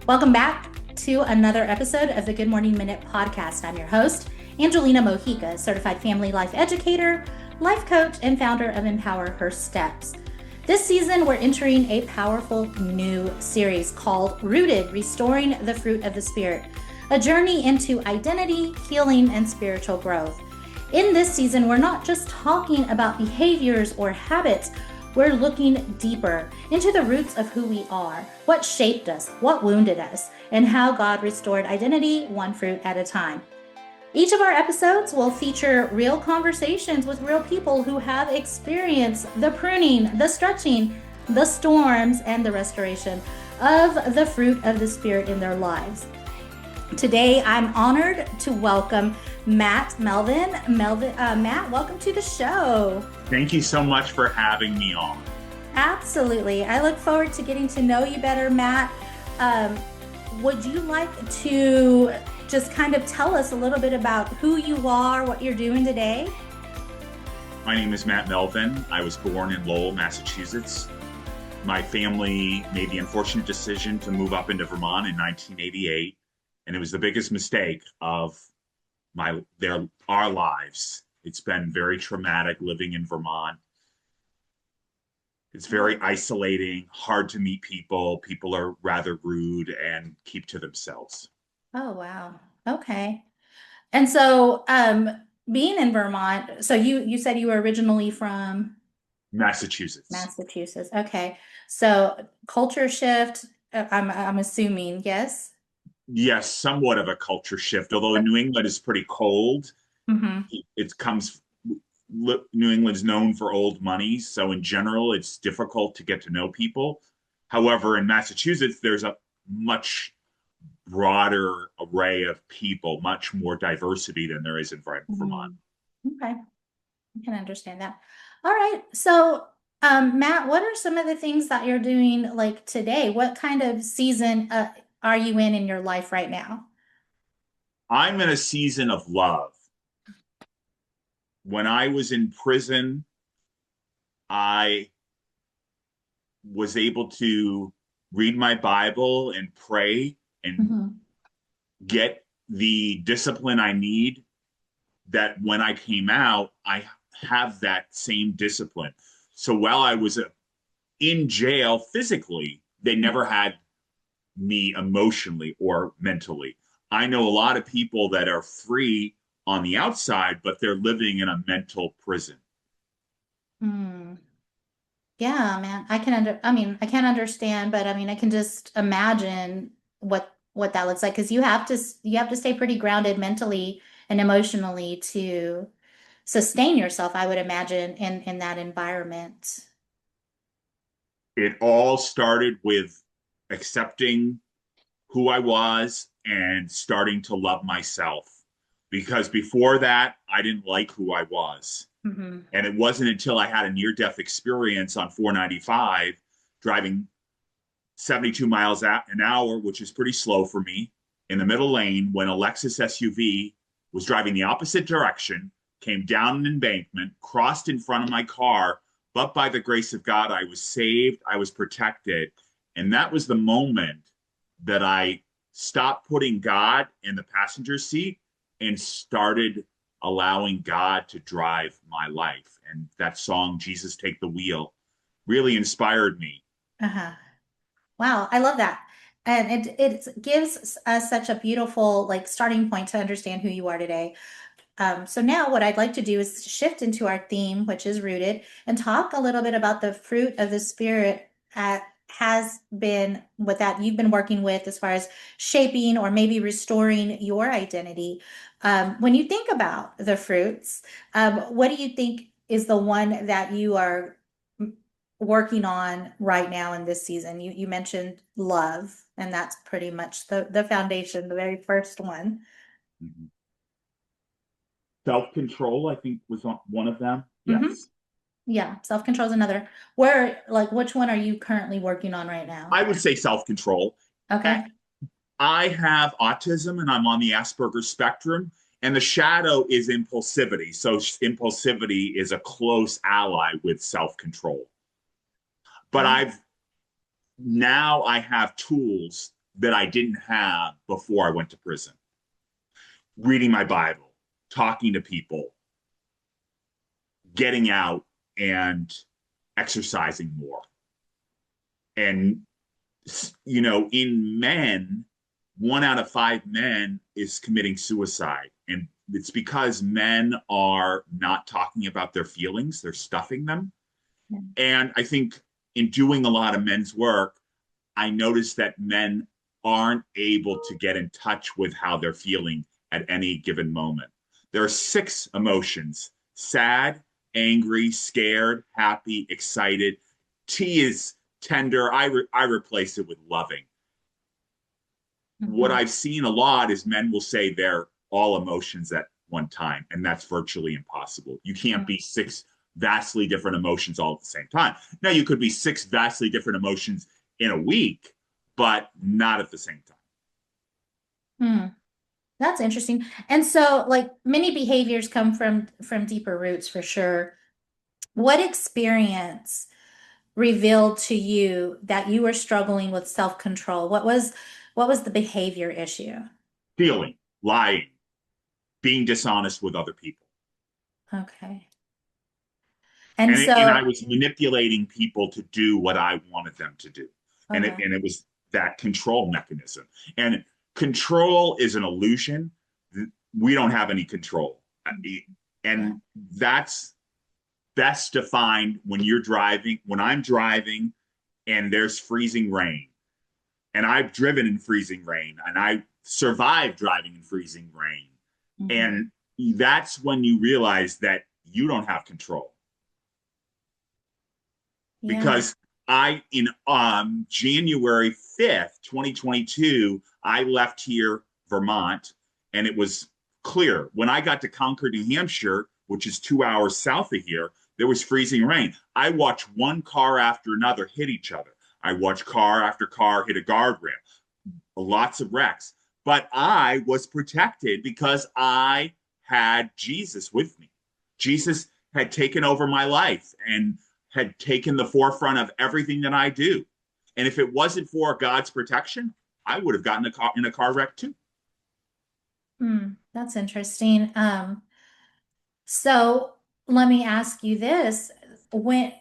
Welcome back to another episode of the Good Morning Minute podcast. I'm your host, Angelina Mojica, certified family life educator, life coach, and founder of Empower Her Steps. This season, we're entering a powerful new series called Rooted, Restoring the Fruit of the Spirit, a journey into identity, healing, and spiritual growth. In this season, we're not just talking about behaviors or habits. We're looking deeper into the roots of who we are, what shaped us, what wounded us, and how God restored identity one fruit at a time. Each of our episodes will feature real conversations with real people who have experienced the pruning, the stretching, the storms, and the restoration of the fruit of the Spirit in their lives. Today, I'm honored to welcome Melvin. Matt, welcome to the show. Thank you so much for having me on. Absolutely. I look forward to getting to know you better, Matt. Would you like to just kind of tell us a little bit about who you are, what you're doing today? My name is Matt Melvin. I was born in Lowell, Massachusetts. My family made the unfortunate decision to move up into Vermont in 1988, and it was the biggest mistake of our lives. It's been very traumatic living in Vermont. It's very isolating, hard to meet people. People are rather rude and keep to themselves. Oh, wow. Okay. And so, being in Vermont, so you said you were originally from Massachusetts. Massachusetts. Okay. So culture shift, I'm assuming, yes? Yes, somewhat of a culture shift, although in New England is pretty cold. Mm-hmm. It comes New England's known for old money, so in general, it's difficult to get to know people. However, in Massachusetts, there's a much broader array of people, much more diversity than there is in Vermont. Okay. I can understand that. All right. So, Matt, what are some of the things that you're doing like today? What kind of season are you in your life right now? I'm in a season of love. When I was in prison, I was able to read my Bible and pray and Mm-hmm. get the discipline I need, that when I came out, I have that same discipline. So while I was in jail physically, they never had me emotionally or mentally. I know a lot of people that are free on the outside, but they're living in a mental prison. Hmm. Yeah, man. I can't understand, but I mean, I can just imagine what that looks like because you have to stay pretty grounded mentally and emotionally to sustain yourself, I would imagine, in that environment. It all started with accepting who I was and starting to love myself. Because before that, I didn't like who I was. Hmm. And it wasn't until I had a near death experience on 495, driving 72 miles an hour, which is pretty slow for me, in the middle lane when a Lexus SUV was driving the opposite direction, came down an embankment, crossed in front of my car. But by the grace of God, I was saved, I was protected. And that was the moment that I stopped putting God in the passenger seat and started allowing God to drive my life. And that song, Jesus Take the Wheel, really inspired me. Uh-huh. Wow, I love that. And it gives us such a beautiful like starting point to understand who you are today. So now what I'd like to do is shift into our theme, which is rooted, and talk a little bit about the fruit of the spirit has been what that you've been working with as far as shaping or maybe restoring your identity. When you think about the fruits, what do you think is the one that you are working on right now in this season? You mentioned love, and that's pretty much the foundation, the very first one. Mhm. Self-control, I think, was one of them. Hmm. Yes. Yeah, self-control is another. Which one are you currently working on right now? I would say self-control. Okay. I have autism and I'm on the Asperger's spectrum, and the shadow is impulsivity. So impulsivity is a close ally with self-control. But Oh, I have tools that I didn't have before I went to prison. Reading my Bible, talking to people, getting out and exercising more. And, in men, 1 out of 5 men is committing suicide. And it's because men are not talking about their feelings, they're stuffing them. Yeah. And I think in doing a lot of men's work, I noticed that men aren't able to get in touch with how they're feeling at any given moment. There are 6 emotions: sad, angry, scared, happy, excited. T is tender. I replace it with loving. What Mm-hmm. I've seen a lot is men will say they're all emotions at one time, and that's virtually impossible. You can't be 6 vastly different emotions all at the same time. Now, you could be 6 vastly different emotions in a week, but not at the same time. Hmm. That's interesting. And so, like, many behaviors come from deeper roots for sure. What experience revealed to you that you were struggling with self-control? What was the behavior issue? Stealing, lying, being dishonest with other people. Okay. And And I so, was manipulating people to do what I wanted them to do. okay. And it was that control mechanism. And control is an illusion. We don't have any control. Yeah. And that's best defined when I'm driving and there's freezing rain. And I've driven in freezing rain and I survived driving in freezing rain. Mhm. And that's when you realize that you don't have control. Yeah. Because in January 5th, 2022, I left here, Vermont, and it was clear. When I got to Concord, New Hampshire, which is 2 hours south of here, there was freezing rain. I watched one car after another hit each other. I watched car after car hit a guardrail, lots of wrecks. But I was protected because I had Jesus with me. Jesus had taken over my life and had taken the forefront of everything that I do. And if it wasn't for God's protection, I would have gotten in a car wreck too. That's interesting. So let me ask you this. When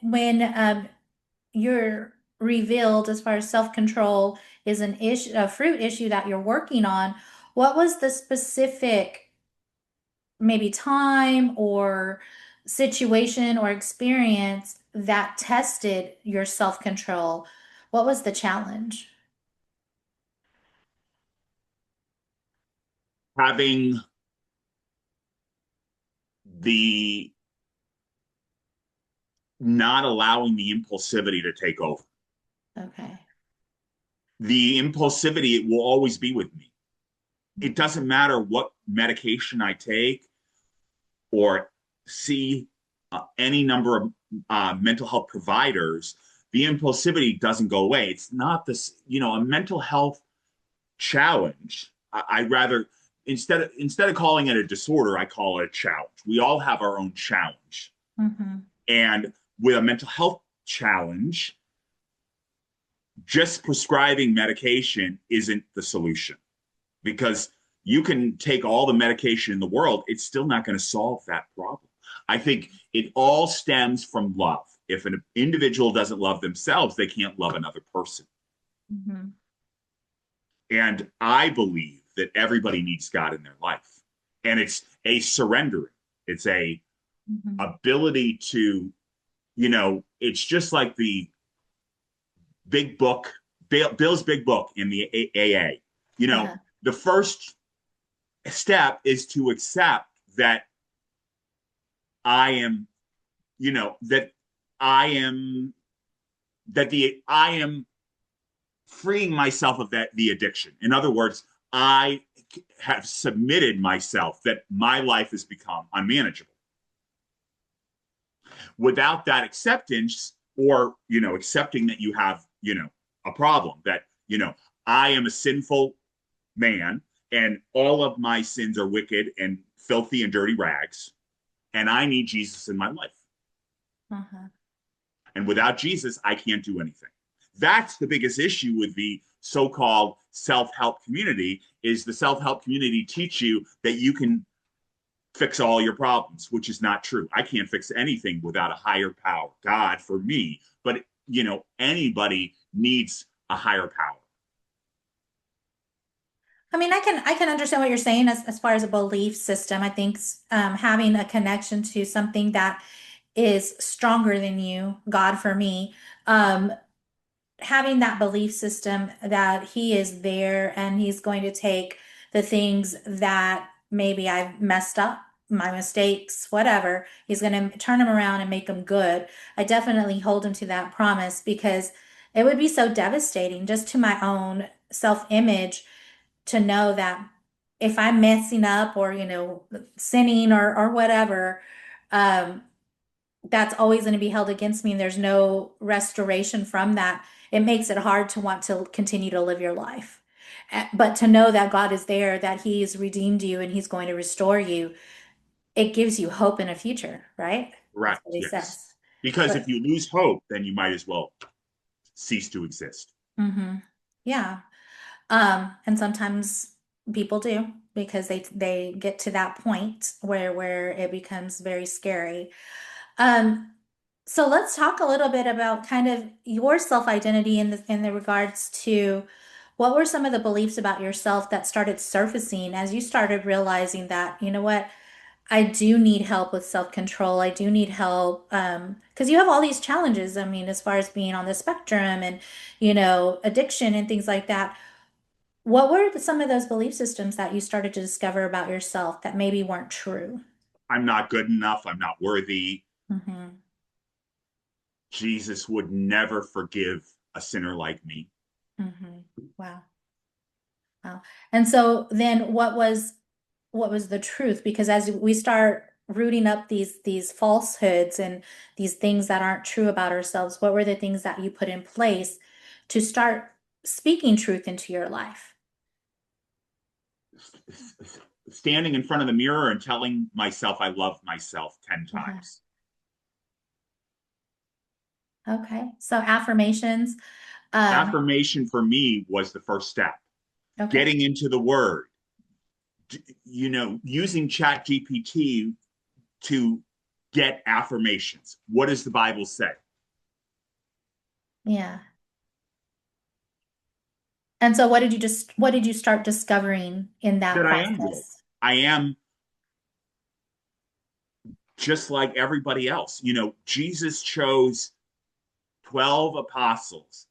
you're revealed as far as self-control is an issue, a fruit issue that you're working on, what was the specific maybe time or situation or experience that tested your self-control? What was the challenge? Having the not allowing the impulsivity to take over. Okay. The impulsivity will always be with me. It doesn't matter what medication I take or see any number of mental health providers, the impulsivity doesn't go away. It's not this, a mental health challenge. I rather instead of calling it a disorder, I call it a challenge. We all have our own challenge, Mm-hmm. and with a mental health challenge, just prescribing medication isn't the solution because you can take all the medication in the world, it's still not going to solve that problem. I think it all stems from love. If an individual doesn't love themselves, they can't love another person. Mm-hmm. And I believe that everybody needs God in their life. And it's a surrendering. It's a Mm-hmm. ability to, it's just like the big book, Bill's big book in the AA. Yeah. The first step is to accept that I am, that I am, I am freeing myself of the addiction. In other words, I have submitted myself that my life has become unmanageable. Without that acceptance, or accepting that you have a problem, that I am a sinful man and all of my sins are wicked and filthy and dirty rags, and I need Jesus in my life. Uh-huh. And without Jesus, I can't do anything. That's the biggest issue with the so-called self-help community, is the self-help community teach you that you can fix all your problems, which is not true. I can't fix anything without a higher power, God for me. But, anybody needs a higher power. I mean, I can understand what you're saying as far as a belief system. I think having a connection to something that is stronger than you, God for me, um, having that belief system that He is there and He's going to take the things that maybe I've messed up, my mistakes, whatever, He's going to turn them around and make them good. I definitely hold Him to that promise because it would be so devastating just to my own self-image to know that if I'm messing up or, sinning or whatever, um, that's always going to be held against me and there's no restoration from that. It makes it hard to want to continue to live your life. But to know that God is there, that He's redeemed you and He's going to restore you, it gives you hope in a future, right? That's Correct. what He Yes. says. Because if But, you lose hope, then you might as well cease to exist. hmm yeah. And sometimes people do because they get to that point where it becomes very scary. Um, so let's talk a little bit about kind of your self-identity in the regards to what were some of the beliefs about yourself that started surfacing as you started realizing that, you know what, I do need help with self-control. I do need help because you have all these challenges. I mean, as far as being on the spectrum and, addiction and things like that. What were some of those belief systems that you started to discover about yourself that maybe weren't true? I'm not good enough. I'm not worthy. Hmm. Jesus would never forgive a sinner like me. Hmm. Wow. Wow. And so then what was the truth? Because as we start rooting up these falsehoods and these things that aren't true about ourselves, what were the things that you put in place to start speaking truth into your life? Standing in front of the mirror and telling myself I love myself 10 Uh-huh. times. Okay. So affirmations. Um, Affirmation for me was the first step. okay. Getting into the word, using Chat GPT to get affirmations. What does the Bible say? Yeah. And so what did you start discovering in that That I am good. process? I am just like everybody else. Jesus chose 12 apostles,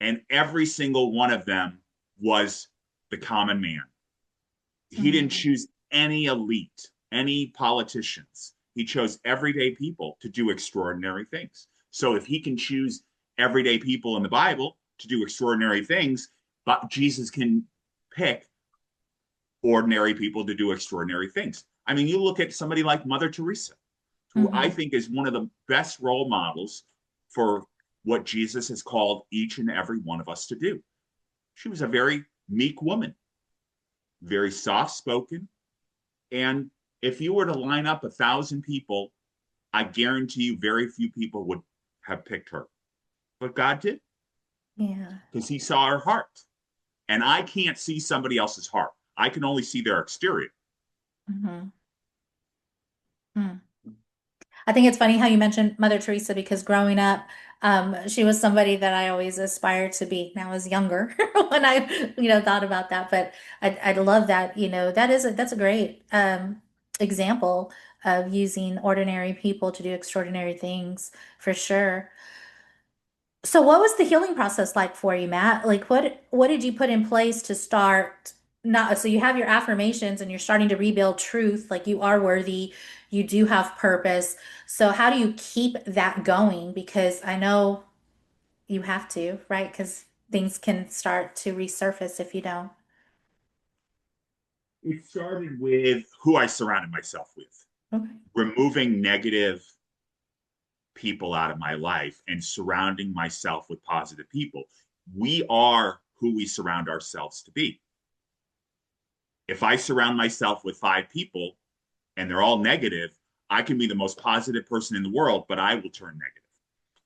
and every single one of them was the common man. He didn't Mhm. choose any elite, any politicians. He chose everyday people to do extraordinary things. So if he can choose everyday people in the Bible to do extraordinary things, but Jesus can pick ordinary people to do extraordinary things. I mean, you look at somebody like Mother Teresa, who I Mhm. think is one of the best role models for what Jesus has called each and every one of us to do. She was a very meek woman, very soft spoken. And if you were to line up 1,000 people, I guarantee you very few people would have picked her. But God did, Yeah. because he saw her heart. And I can't see somebody else's heart. I can only see their exterior. Mhm. Mm. I think it's funny how you mentioned Mother Teresa because growing up, she was somebody that I always aspired to be. Now I was younger when I, thought about that, but I love that, that's a great example of using ordinary people to do extraordinary things for sure. So what was the healing process like for you, Matt? Like what did you put in place to start not so you have your affirmations and you're starting to rebuild truth, like you are worthy, you do have purpose. So how do you keep that going? Because I know you have to, right? Because things can start to resurface if you don't. It started with who I surrounded myself with, Okay. removing negative people out of my life and surrounding myself with positive people. We are who we surround ourselves to be. If I surround myself with 5 people and they're all negative, I can be the most positive person in the world, but I will turn negative.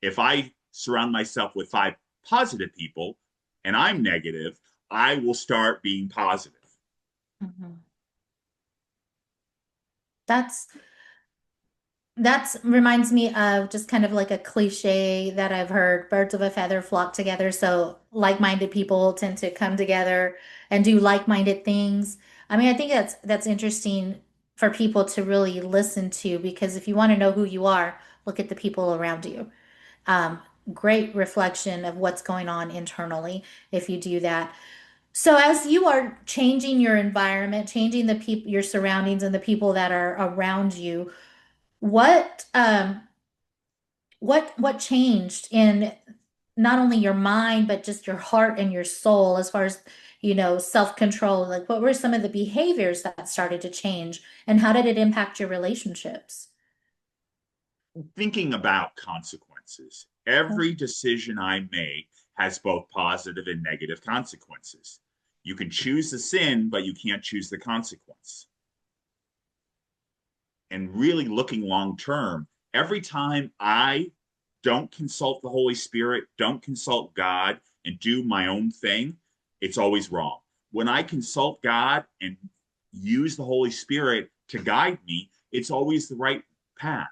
If I surround myself with five positive people and I'm negative, I will start being positive. Mhm. That's That reminds me of just kind of like a cliche that I've heard, birds of a feather flock together. So like-minded people tend to come together and do like-minded things. I mean, I think that's interesting for people to really listen to, because if you want to know who you are, look at the people around you. Um, Great reflection of what's going on internally if you do that. So as you are changing your environment, changing the people, your surroundings and the people that are around you, what what changed in not only your mind but just your heart and your soul as far as, self-control? Like, what were some of the behaviors that started to change, and how did it impact your relationships? Thinking about consequences, every decision I make has both positive and negative consequences. You can choose the sin, but you can't choose the consequence. And really looking long term, every time I don't consult the Holy Spirit, don't consult God, and do my own thing, it's always wrong. When I consult God and use the Holy Spirit to guide me, it's always the right path.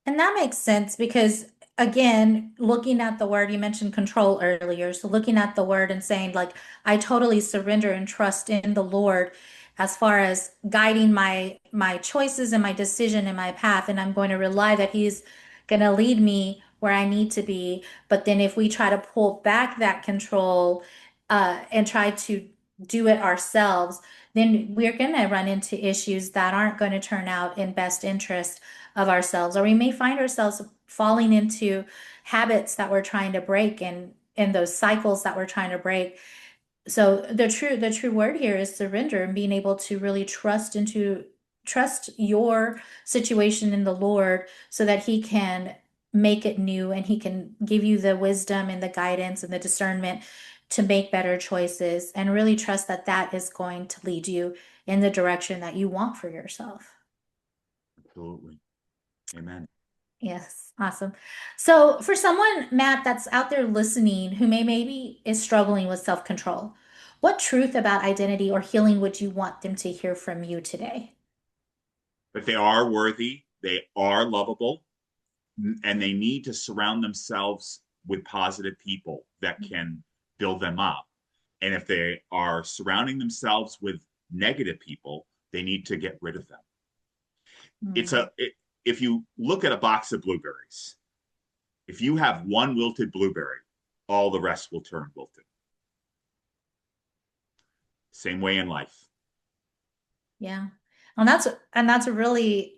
And that makes sense because, again, looking at the word, you mentioned control earlier. So looking at the word and saying, like, I totally surrender and trust in the Lord as far as guiding my choices and my decision and my path. And I'm going to rely that He's going to lead me where I need to be. But then if we try to pull back that control, and try to do it ourselves, then we're going to run into issues that aren't going to turn out in best interest of ourselves, or we may find ourselves falling into habits that we're trying to break, and in those cycles that we're trying to break. So the true word here is surrender, and being able to really trust your situation in the Lord so that He can make it new, and He can give you the wisdom and the guidance and the discernment to make better choices, and really trust that that is going to lead you in the direction that you want for yourself. Absolutely. Amen. Yes, awesome. So for someone, Matt, that's out there listening who maybe is struggling with self-control, what truth about identity or healing would you want them to hear from you today? But they are worthy, they are lovable, and they need to surround themselves with positive people that can build them up. And if they are surrounding themselves with negative people, they need to get rid of them. It's Mm, a it, if you look at a box of blueberries, if you have one wilted blueberry, all the rest will turn wilted. Same way in life. yeah. And that's really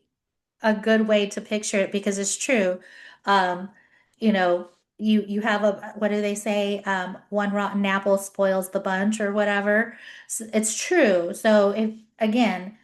a good way to picture it, because it's true. Um, you know, you have a, what do they say? One rotten apple spoils the bunch or whatever. It's true. So if, again,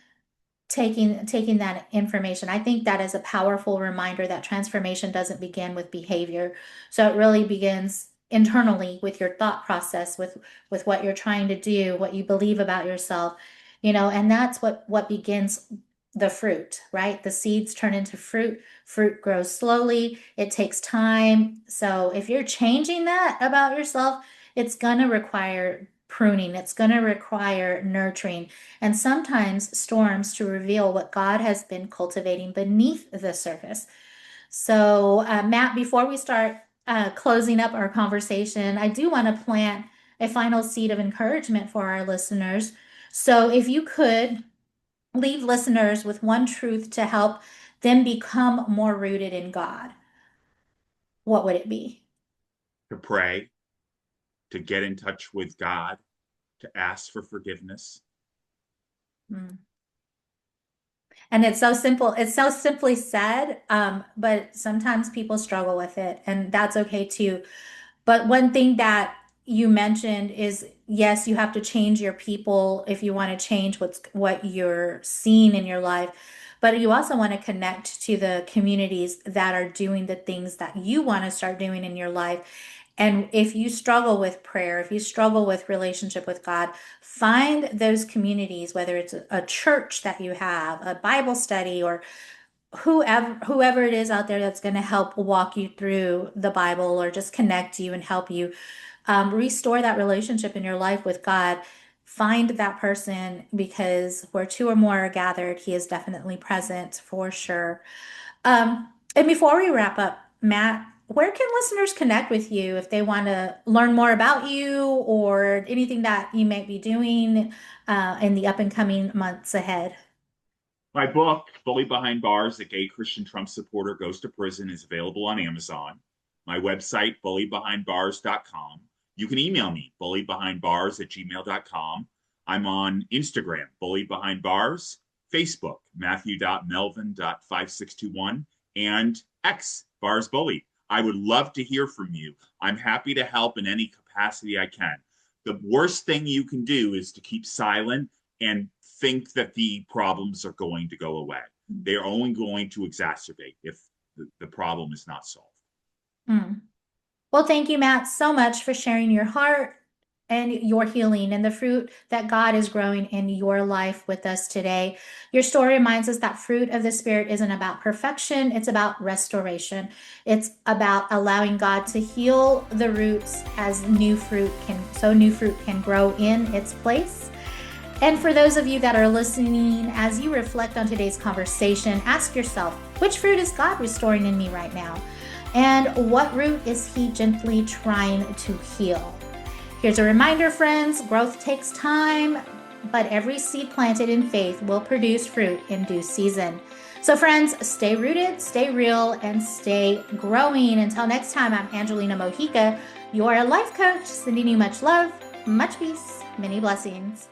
taking that information, I think that is a powerful reminder that transformation doesn't begin with behavior. So it really begins internally with your thought process, with what you're trying to do, what you believe about yourself, and that's what begins the fruit, right? The seeds turn into fruit. Fruit grows slowly. It takes time. So if you're changing that about yourself, it's going to require pruning. It's going to require nurturing, and sometimes storms to reveal what God has been cultivating beneath the surface. So, Matt, before we start closing up our conversation, I do want to plant a final seed of encouragement for our listeners. So, if you could leave listeners with one truth to help them become more rooted in God, what would it be? To pray, to get in touch with God, to ask for forgiveness. Hmm. And it's so simple. It's so simply said, but sometimes people struggle with it, and that's okay too. But one thing that you mentioned is, yes, you have to change your people if you want to change what you're seeing in your life. But you also want to connect to the communities that are doing the things that you want to start doing in your life. And if you struggle with prayer, if you struggle with relationship with God, find those communities, whether it's a church that you have, a Bible study, or whoever it is out there that's going to help walk you through the Bible or just connect you and help you restore that relationship in your life with God. Find that person, because where two or more are gathered, he is definitely present for sure. And before we wrap up, Matt, where can listeners connect with you if they want to learn more about you or anything that you might be doing in the up and coming months ahead? My book, Bullied Behind Bars, A Gay Christian Trump Supporter Goes to Prison, is available on Amazon. My website, bulliedbehindbars.com. You can email me, bulliedbehindbars@gmail.com. I'm on Instagram, Bullied Behind Bars, Facebook, Matthew.melvin.5621, and X, Bars Bullied. I would love to hear from you. I'm happy to help in any capacity I can. The worst thing you can do is to keep silent and think that the problems are going to go away. They are only going to exacerbate if the problem is not solved. Mm. Well, thank you, Matt, so much for sharing your heart and your healing and the fruit that God is growing in your life with us today. Your story reminds us that fruit of the Spirit isn't about perfection, it's about restoration. It's about allowing God to heal the roots so new fruit can grow in its place. And for those of you that are listening, as you reflect on today's conversation, ask yourself, which fruit is God restoring in me right now? And what root is he gently trying to heal? Here's a reminder, friends, growth takes time, but every seed planted in faith will produce fruit in due season. So friends, stay rooted, stay real, and stay growing. Until next time, I'm Angelina Mojica, your life coach, sending you much love, much peace, many blessings.